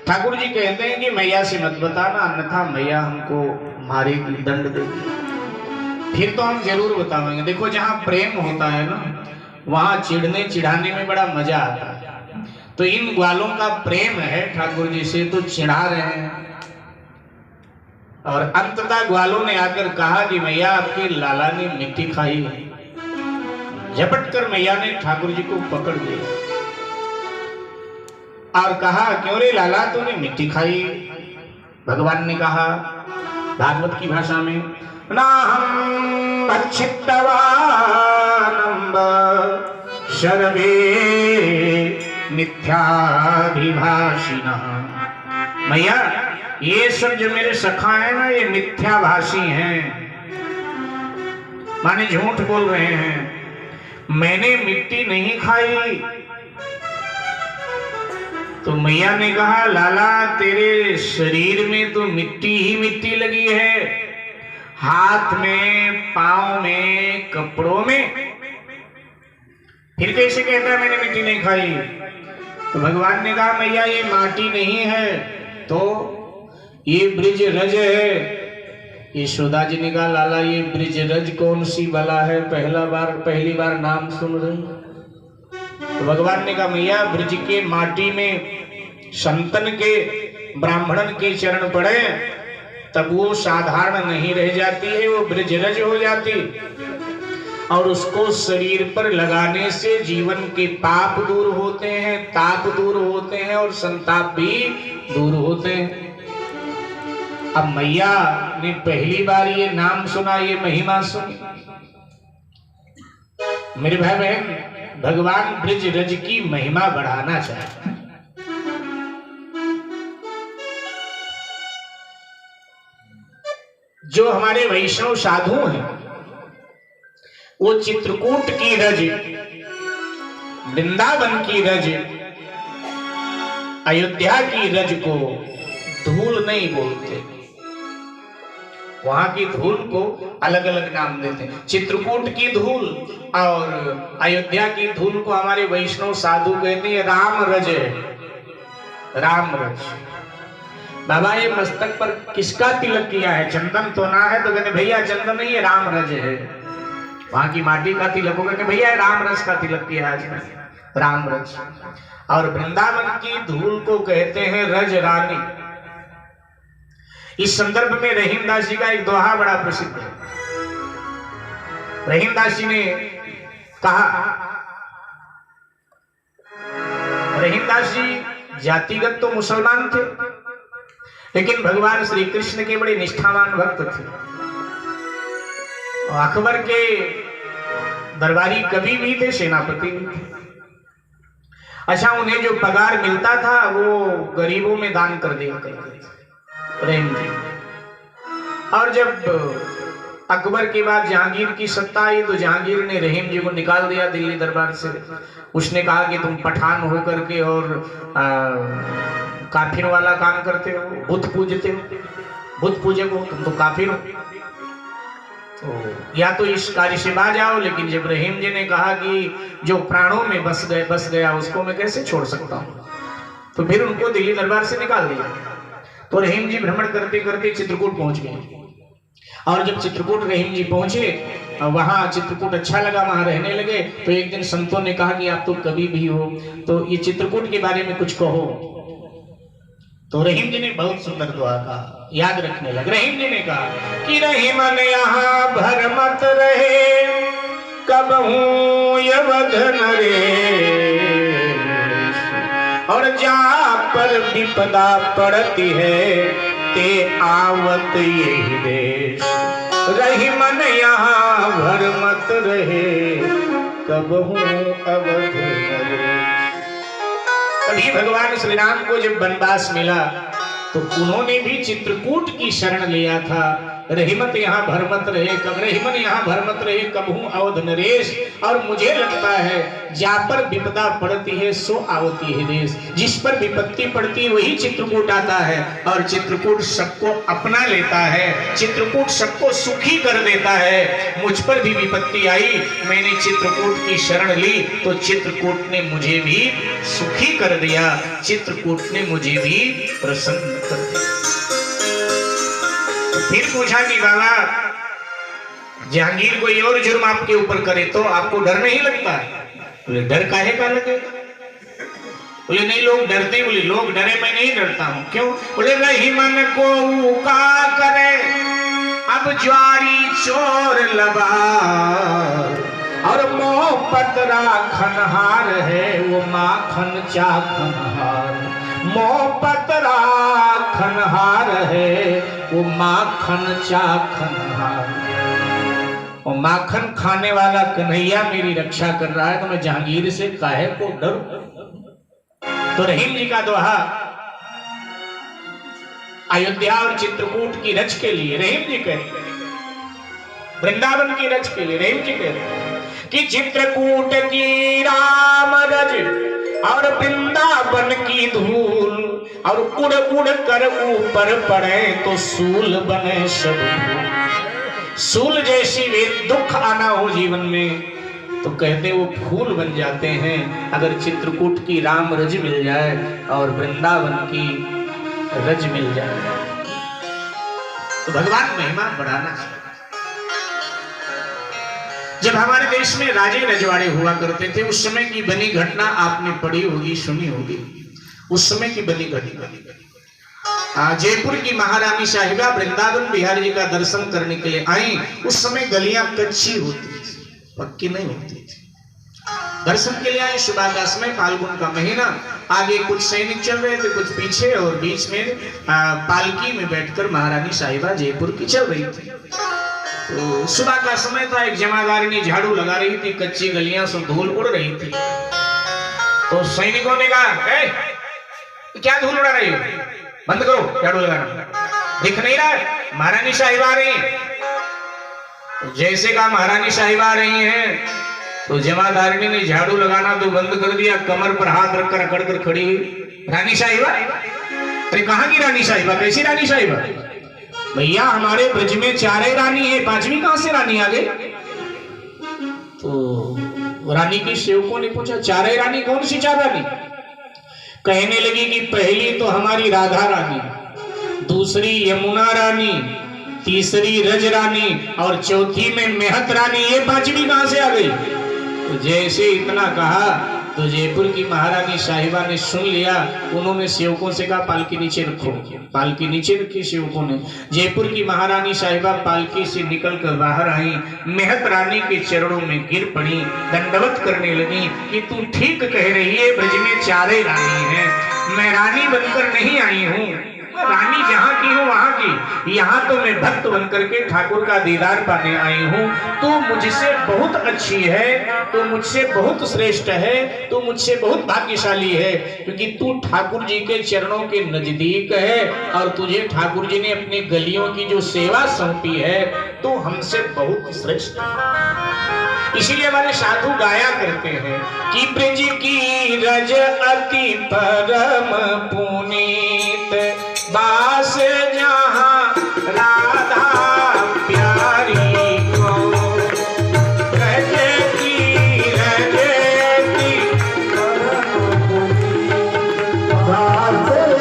ठाकुर जी कहते हैं कि मैया से मत बताना, अन्यथा मैया हमको मारेगी, दंड देगी। फिर तो हम जरूर बताएंगे। देखो जहाँ प्रेम होता है ना, वहां चिढ़ने चिढ़ाने में बड़ा मजा आता है। तो इन ग्वालों का प्रेम है ठाकुर जी से, तो चिढ़ा रहे हैं। और अंततः ग्वालों ने आकर कहा कि मैया आपके लाला ने मिट्टी खाई। झपट कर मैया ने ठाकुर जी को पकड़ लिया और कहा, क्यों रे लाला तूने मिट्टी खाई? भगवान ने कहा भागवत की भाषा में, नाहं भक्षितवानंब सर्वे मिथ्याभिभाषिणः। मैया ये सब जो मेरे सखा है ना, ये मिथ्याभाषी हैं, माने झूठ बोल रहे हैं। मैंने मिट्टी नहीं खाई। तो मैया ने कहा, लाला तेरे शरीर में तो मिट्टी ही मिट्टी लगी है, हाथ में, पांव में, कपड़ों में, फिर कैसे कहता है मैंने मिट्टी नहीं खाई? तो भगवान ने कहा, मैया ये माटी नहीं है, तो ये ब्रिज रज है। यशोदा जी ने कहा, लाला ये ब्रिज रज कौन सी बला है, पहली बार नाम सुन रही। तो भगवान ने कहा, मैया ब्रिज के माटी में संतन के, ब्राह्मणन के चरण पड़े तब वो साधारण नहीं रह जाती है, वो ब्रिज रज हो जाती। और उसको शरीर पर लगाने से जीवन के पाप दूर होते हैं, ताप दूर होते हैं और संताप भी दूर होते हैं। अब मैया ने पहली बार ये नाम सुना, ये महिमा सुनी। मेरे भाई बहन, भगवान ब्रिज रज की महिमा बढ़ाना चाहते हैं। जो हमारे वैष्णव साधु हैं, वो चित्रकूट की रज, वृंदावन की रज, अयोध्या की रज को धूल नहीं बोलते। वहां की धूल को अलग अलग नाम देते हैं। चित्रकूट की धूल और अयोध्या की धूल को हमारे वैष्णव साधु कहते हैं राम रज। राम रज। बाबा ये मस्तक पर किसका तिलक किया है? चंदन तो ना है? तो कहते भैया चंदन नहीं है, राम रज है। वहां की माटी का तिलक होगा कि भैया राम रज का तिलक किया है, राम रज। और वृंदावन की धूल को कहते हैं रज रानी। इस संदर्भ में रहीमदास जी का एक दोहा बड़ा प्रसिद्ध है। रहीमदास जी ने कहा, रहीमदास जी जातिगत तो मुसलमान थे, लेकिन भगवान श्री कृष्ण के बड़े निष्ठावान भक्त थे। अकबर के दरबारी कवि भी थे, सेनापति भी थे। अच्छा, उन्हें जो पगार मिलता था वो गरीबों में दान कर दिया करते थे रहीम जी। और जब अकबर के बाद जहांगीर की सत्ता आई तो जहांगीर ने रहीम जी को निकाल दिया दिल्ली दरबार से। उसने कहा कि तुम पठान होकर के और काफिर वाला काम करते हो, बुत पूजते हो, बुत पूजक हो, तुम तो काफिर हो, तो या तो इस कार्य से बाज जाओ। लेकिन जब रहीम जी ने कहा कि जो प्राणों में बस गया उसको मैं कैसे छोड़ सकता हूँ, तो फिर उनको दिल्ली दरबार से निकाल दिया। तो रहीम जी भ्रमण करते करते चित्रकूट पहुंच गए। और जब चित्रकूट रहीम जी पहुंचे, वहां चित्रकूट अच्छा लगा, वहां रहने लगे। तो एक दिन संतों ने कहा कि आप तो कवि भी हो, तो ये चित्रकूट के बारे में कुछ कहो। तो रहीम जी ने बहुत सुंदर दुआ कहा, याद रखने लगे। रहीम जी ने कहा कि रहीम ने यहाँ भर मत रहे, कब हूँ यवध नरे, और जा पर विपदा पड़ती है, ते आवत यही देश। रहीम ने यहाँ भर मत रहे, कब हूँ अवध नरे। तभी भगवान श्री राम को जब वनवास मिला तो उन्होंने भी चित्रकूट की शरण लिया था रहीमत यहाँ भरमत रहे, कब रहीमन यहाँ भरमत रहे, कब हूँ अवध नरेश। और मुझे लगता है जा पर विपदा पड़ती है सो आवती है देश। जिस पर विपत्ति पड़ती है वही चित्रकूट आता है, और चित्रकूट सबको अपना लेता है, चित्रकूट सबको सुखी कर देता है। मुझ पर भी विपत्ति आई, मैंने चित्रकूट की शरण ली तो चित्रकूट ने मुझे भी सुखी कर दिया, चित्रकूट ने मुझे भी प्रसन्न कर दिया। फिर पूछा कि बाबा जहांगीर कोई और जुर्म आपके ऊपर करे तो आपको डर नहीं लगता? बोले डर काहे का लगेगा? बोले नहीं लोग डरते, बोले लोग डरे मैं नहीं डरता हूं। क्यों? बोले रहीमन को का करे अब ज्वारी चोर लबा, और मोहब्बत राखन हार है वो माखन चाखन हार, मोहब्बत राखन हार है वो माखन चाखन हार। और माखन खाने वाला कन्हैया मेरी रक्षा कर रहा है तो मैं जहांगीर से काहे को डरूं? तो रहीम जी का दोहा अयोध्या और चित्रकूट की रच के लिए रहीम जी कहते हैं, वृंदावन की रच के लिए रहीम जी कहते हैं कि चित्रकूट की राम रज और वृंदावन की धूल, और उड़ उड़ कर ऊपर पड़े तो सूल बने सब। सूल जैसी वे दुख आना हो जीवन में तो कहते वो फूल बन जाते हैं। अगर चित्रकूट की राम रज मिल जाए और वृंदावन की रज मिल जाए तो भगवान महिमा बढ़ाना चाहिए। जब हमारे देश में राजे रजवाड़े हुआ करते थे उस समय की बनी घटना आपने पढ़ी होगी, सुनी होगी। उस समय की बनी घटना जयपुर की महारानी साहिबा वृंदावन बिहारी जी का दर्शन करने के लिए आई। उस समय गलियां कच्ची होती थी, पक्की नहीं होती थी। दर्शन के लिए आई, सुबह का समय, फाल्गुन का महीना। आगे कुछ सैनिक चल रहे थे, कुछ पीछे, और बीच में पालकी में बैठकर महारानी साहिबा जयपुर की चल रही थी। तो सुबह का समय था, एक जमादारिनी झाड़ू लगा रही थी, कच्ची गलियां से धूल उड़ रही थी। तो सैनिकों ने कहा क्या धूल उड़ा रही हो, बंद करो झाड़ू लगाना, दिख नहीं रहा है महारानी साहिबा आ रही है। तो जैसे कहा महारानी साहिबा आ रही हैं तो जमादारिनी ने झाड़ू लगाना तो बंद कर दिया, कमर पर हाथ रखकर अकड़ कर खड़ी हुई। रानी साहिबा? अरे कहाँ की रानी साहिबा, कैसी रानी साहिबा? भैया हमारे ब्रज में 4 रानी है, 5वीं कहां से रानी आ गई? तो रानी के सेवकों ने पूछा 4 रानी कौन सी 4 रानी? कहने लगी कि पहली तो हमारी राधा रानी, दूसरी यमुना रानी, तीसरी रज रानी और चौथी में मेहत रानी, ये 5वीं कहां से आ गई? तो जैसे इतना कहा तो जयपुर की महारानी साहिबा ने सुन लिया। उन्होंने सेवकों से कहा पालकी नीचे रखो। पालकी नीचे रखी सेवकों ने। जयपुर की महारानी साहिबा पालकी से निकलकर बाहर आई, मेहत रानी के चरणों में गिर पड़ी, दंडवत करने लगी कि तू ठीक कह रही है, ब्रज में 4 रानी हैं, मैं रानी बनकर नहीं आई हूँ, रानी जहाँ की हो वहां की, यहाँ तो मैं भक्त बनकर के ठाकुर का दीदार पाने आई हूँ। तू मुझसे बहुत अच्छी है, तू मुझसे बहुत श्रेष्ठ है, तू मुझसे बहुत भाग्यशाली है, क्योंकि तू ठाकुर जी के चरणों के नजदीक है और तुझे ठाकुर जी ने अपनी गलियों की जो सेवा सौंपी है तो हमसे बहुत श्रेष्ठ है। इसीलिए हमारे साधु गाया करते हैं कि ब्रज की रज अति परम पुनीत, बास जहां राधा प्यारी को, ब्रज की रज अति परम पुनीत, बास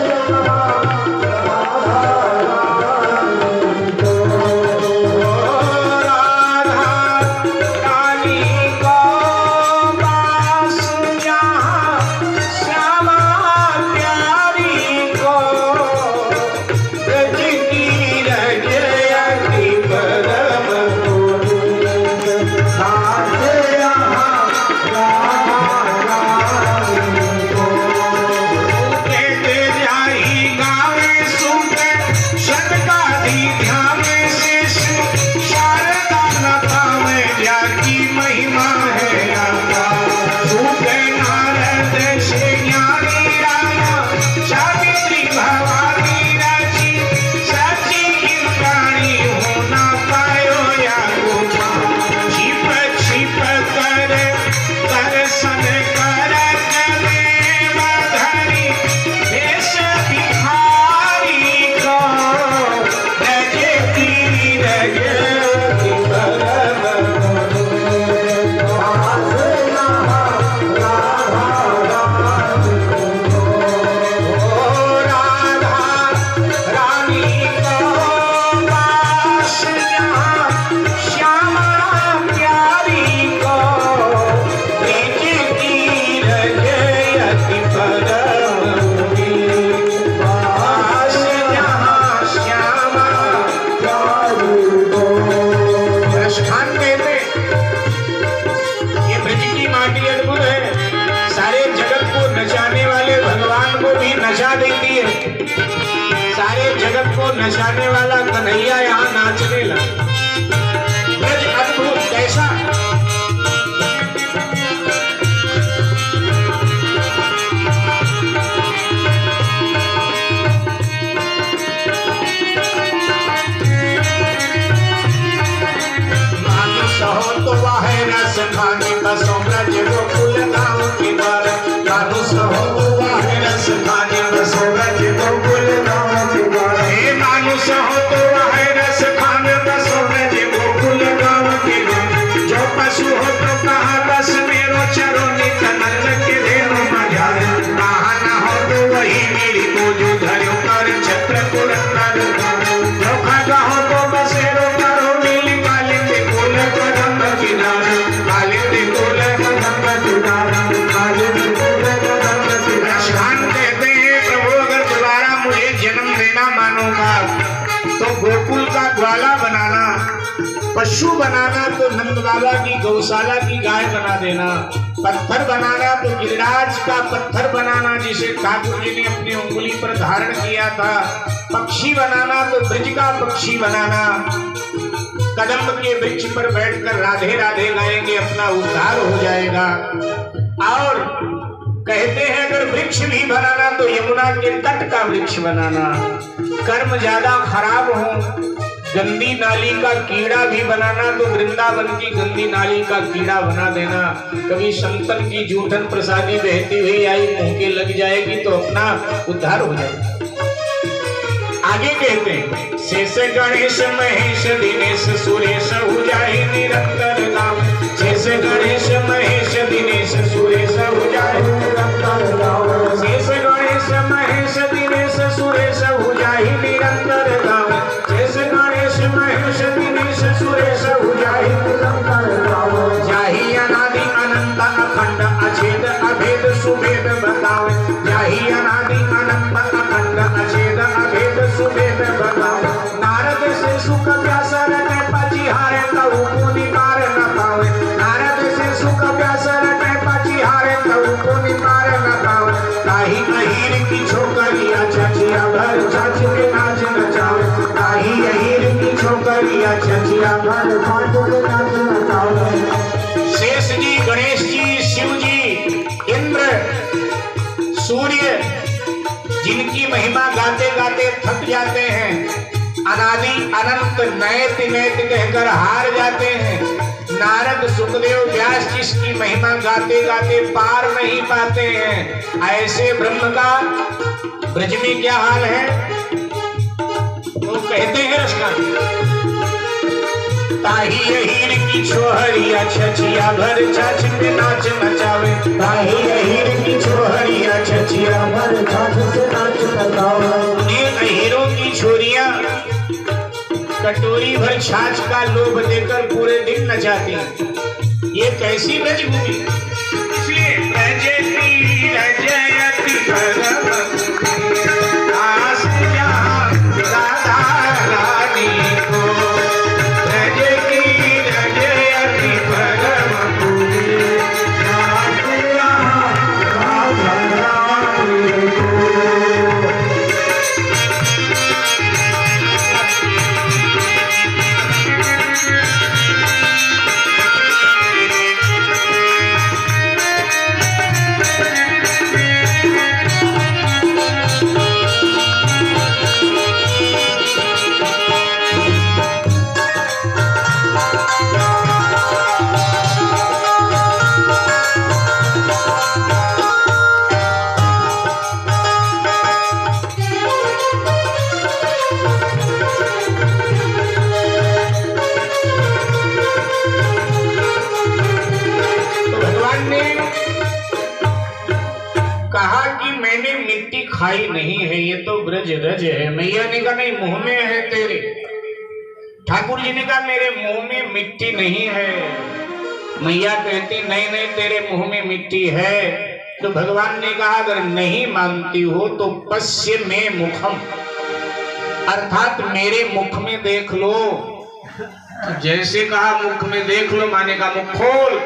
है। सारे जगत को नचाने वाला कन्हैया यहाँ नाचने लगा। ब्रज अद्भुत कैसा, तो वह रस खाने बसो ब्रज गोकुल गाँव के द्वार। मानुष हो तो वह रस खाने बसो ब्रज गोकुल गाँव के द्वार। हे मानुष हो तो वह रस खाने बसो ब्रज गोकुल गाँव के द्वार। जो पशु हो तो कहा बस मेरो चरो नित नंद के धेनु मझार। कहा न हो तो वही मेरी को जो धरो कर छत्र पुरंदर। धोखा कहो तो बसेरो करो नीली काली के कोल कदम किनारा। काली के कोल कदम किनारा। काली के कोल कदम किनारा। शान कहते हैं प्रभु अगर दोबारा मुझे जन्म देना मानोगा तो गोकुल का ग्वाला बनाना, पशु बनाना तो नंद बाबा की गौशाला की गाय बना देना, पत्थर बनाना तो गिरिराज का पत्थर बनाना जिसे ठाकुर जी ने अपनी उंगली पर धारण किया था, पक्षी बनाना तो ब्रज का पक्षी बनाना, कदम के वृक्ष पर बैठकर राधे राधे गाएंगे अपना उद्धार हो जाएगा। और कहते हैं अगर वृक्ष भी बनाना तो यमुना के तट का वृक्ष बनाना, कर्म ज्यादा खराब हो गंदी नाली का कीड़ा भी बनाना तो वृंदावन की गंदी नाली का कीड़ा बना देना। कभी संतन की जूठन प्रसादी बहती हुई आई मुंह के लग जाएगी तो अपना उद्धार हो जाएगा। आगे कहते हैं शेष गणेश महेश दिनेश सुरेश उजाहि निरंतर नाम। शेष गणेश महेश दिनेश सुरेश उजाहि निरंतर नाम। शेष गणेश महेश दिनेश सुरेश उजाहि निरंतर नाम। शेष गणेश महेश दिनेश सुरेश उजाहि निरंतर नाम। जाहि अनादि अनंत अखंड अछेद अभेद सुभेद बताओ। जाहि अनादि अनंत अखंड अछेद अभेद सुभेद बताओ। नारद से सुख व्यास रटे पचिहारे तऊ पुनि पार न पावे। नारद से सुख व्यास रटे पचिहारे तऊ पुनि पार न पावे। ताहि अहीर की छोकरिया छछिया भर छछ के नाच नचावे। ताहि अहीर की छोकरिया छछिया भर छछ के नाच नचावे। शेष जी, गणेश जी, शिव जी, इंद्र, सूर्य जिनकी महिमा गाते गाते थक जाते हैं, अनादि अनंत नैत नैत कहकर हार जाते हैं। नारद सुखदेव व्यास जिसकी महिमा गाते गाते पार नहीं पाते हैं, ऐसे ब्रह्म का ब्रज में क्या हाल है वो कहते हैं रसना। ताहि अहीर की छोहरिया छछिया भर छछ पे नाच नचावे। ताहि अहीर की छोहरिया छछिया भर छछ से नाच नचावे। ये अहीरों की छोरियां कटोरी भर छाछ का लोभ देकर पूरे दिन नचाती हैं। ये कैसी ब्रजभूमि, इसलिए ब्रजती रजयति परम आस जहाँ राधा रानी को। खाई नहीं है, ये तो ब्रज रज है। मैया ने कहा नहीं, मुंह में है तेरे। ठाकुर जी ने कहा मेरे मुंह में मिट्टी नहीं है। मैया कहती नहीं नहीं, तेरे मुंह में मिट्टी है। तो भगवान ने कहा अगर नहीं मानती हो तो पश्य में मुखम, अर्थात मेरे मुख में देख लो। तो जैसे कहा मुख में देख लो, माने का मुख खोल।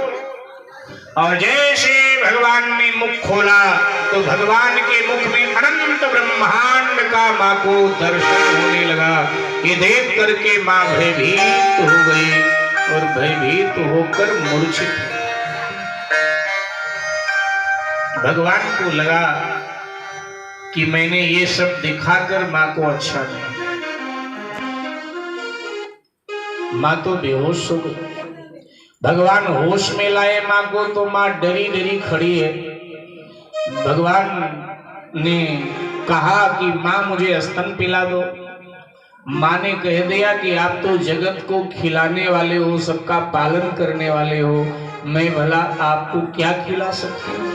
और जैसे भगवान ने मुख खोला तो भगवान के मुख में अनंत ब्रह्मांड का मां को दर्शन होने लगा। ये देख करके मां भयभीत हो गई और भयभीत होकर मूर्छित। भगवान को लगा कि मैंने ये सब दिखाकर मां को अच्छा नहीं। मां तो बेहोश हो गई। भगवान होश में लाए मां को तो मां डरी डरी खड़ी है। भगवान ने कहा कि मां मुझे स्तन पिला दो। मां ने कह दिया कि आप तो जगत को खिलाने वाले हो, सबका पालन करने वाले हो, मैं भला आपको क्या खिला सकती हूँ।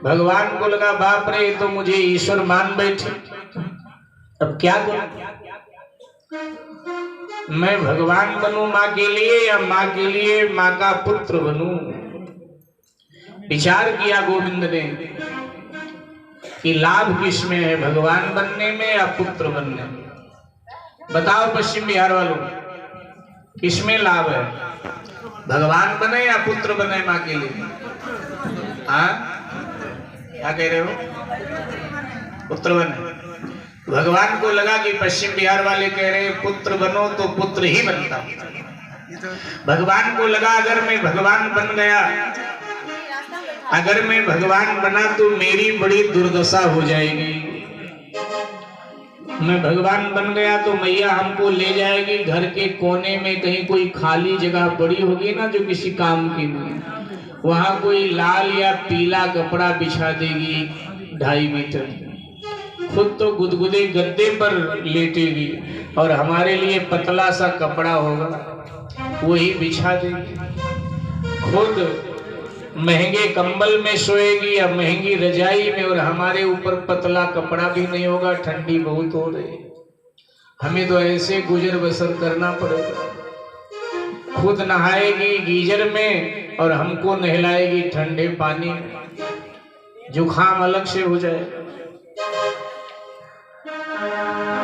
भगवान को लगा बाप रे तो मुझे ईश्वर मान बैठे, अब क्या करूं। मैं भगवान बनूं मां के लिए या मां के लिए मां का पुत्र बनूं। विचार किया गोविंद ने कि लाभ किसमें है, भगवान बनने में या पुत्र बनने में। बताओ पश्चिम बिहार वालों, किसमें लाभ है, भगवान बने या पुत्र बने मां के लिए। हाँ क्या कह रहे हो, पुत्र बने। भगवान को लगा कि पश्चिम बिहार वाले कह रहे हैं पुत्र बनो तो पुत्र ही बनता। भगवान को लगा अगर मैं भगवान बन गया, अगर मैं भगवान बना तो मेरी बड़ी दुर्दशा हो जाएगी। मैं भगवान बन गया तो मैया हमको ले जाएगी घर के कोने में, कहीं कोई खाली जगह पड़ी होगी ना जो किसी काम की नहीं, वहां कोई लाल या पीला कपड़ा बिछा देगी 2.5 मीटर, खुद तो गुदगुदे गद्दे पर लेटेगी और हमारे लिए पतला सा कपड़ा होगा वही बिछा देगी। खुद महंगे कंबल में सोएगी या महंगी रजाई में और हमारे ऊपर पतला कपड़ा भी नहीं होगा, ठंडी बहुत हो रही, हमें तो ऐसे गुजर बसर करना पड़ेगा। खुद नहाएगी गीजर में और हमको नहलाएगी ठंडे पानी में, जुकाम अलग से हो जाएगा।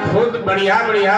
खुद बढ़िया बढ़िया